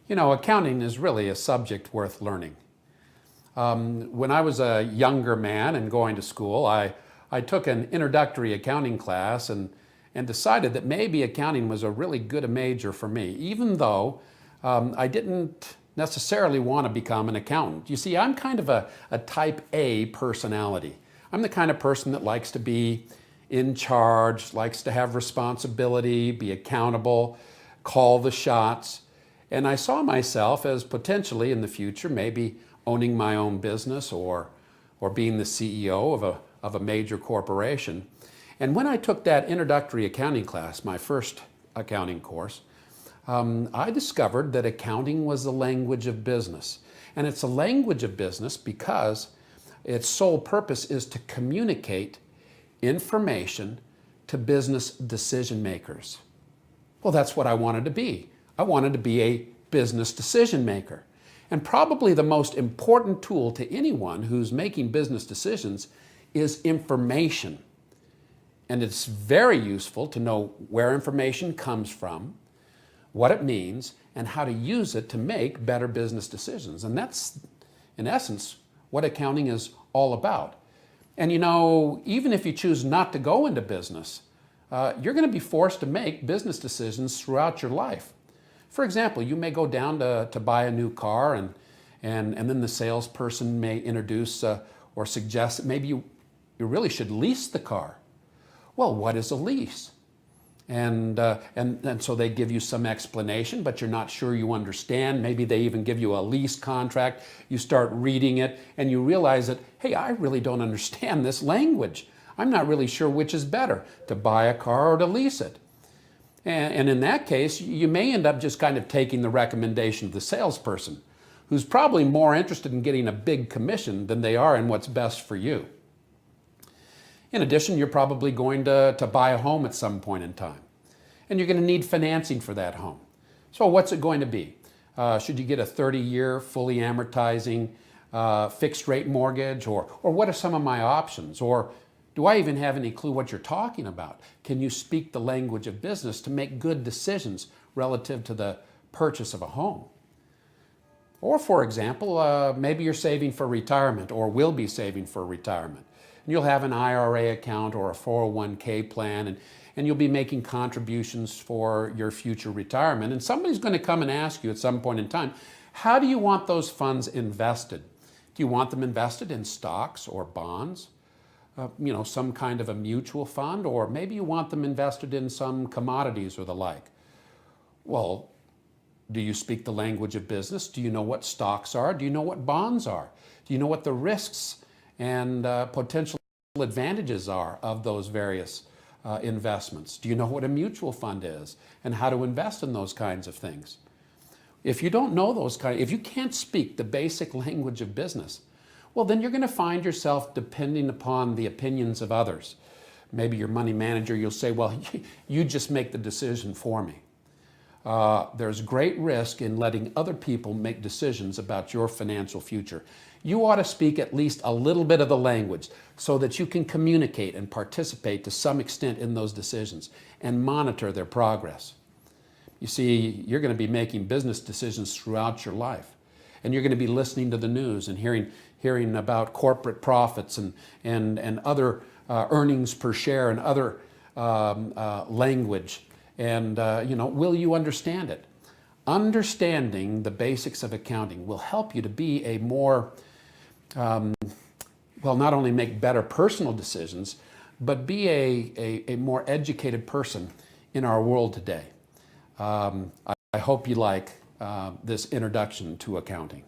You know, accounting is really a subject worth learning. When I was a younger man and going to school, I took an introductory accounting class and decided that maybe accounting was a really good major for me, even though I didn't necessarily want to become an accountant. You see, I'm kind of a type A personality. I'm the kind of person that likes to be in charge, likes to have responsibility, be accountable, call the shots. And I saw myself as potentially in the future maybe owning my own business or being the CEO of a major corporation. And when I took that introductory accounting class, my first accounting course, I discovered that accounting was the language of business. And it's a language of business because its sole purpose is to communicate information to business decision makers. Well, that's what I wanted to be. I wanted to be a business decision maker. And probably the most important tool to anyone who's making business decisions is information. And it's very useful to know where information comes from, what it means, and how to use it to make better business decisions. And that's, in essence, what accounting is all about. And you know, even if you choose not to go into business, you're going to be forced to make business decisions throughout your life. For example, you may go down to buy a new car and then the salesperson may introduce or suggest that maybe you really should lease the car. Well, what is a lease? And so they give you some explanation, but you're not sure you understand. Maybe they even give you a lease contract. You start reading it and you realize that, hey, I really don't understand this language. I'm not really sure which is better, to buy a car or to lease it. And in that case, you may end up just kind of taking the recommendation of the salesperson, who's probably more interested in getting a big commission than they are in what's best for you. In addition, you're probably going to buy a home at some point in time, and you're going to need financing for that home. So what's it going to be? Should you get a 30-year, fully amortizing, fixed-rate mortgage, or what are some of my options? Or do I even have any clue what you're talking about? Can you speak the language of business to make good decisions relative to the purchase of a home? Or for example, maybe you're saving for retirement or will be saving for retirement. And you'll have an IRA account or a 401k plan, and you'll be making contributions for your future retirement. And somebody's going to come and ask you at some point in time, how do you want those funds invested? Do you want them invested in stocks or bonds? You know, some kind of a mutual fund, or maybe you want them invested in some commodities or the like. Well, do you speak the language of business? Do you know what stocks are? Do you know what bonds are? Do you know what the risks and potential advantages are of those various investments? Do you know what a mutual fund is and how to invest in those kinds of things? If you don't know those kinds, if you can't speak the basic language of business, well, then you're going to find yourself depending upon the opinions of others. Maybe your money manager, you'll say, well, you just make the decision for me. There's great risk in letting other people make decisions about your financial future. You ought to speak at least a little bit of the language so that you can communicate and participate to some extent in those decisions and monitor their progress. You see, you're going to be making business decisions throughout your life. And you're going to be listening to the news and hearing about corporate profits and other earnings per share and other language. And, you know, will you understand it? Understanding the basics of accounting will help you to be a more, well, not only make better personal decisions, but be a more educated person in our world today. I hope you like this introduction to accounting.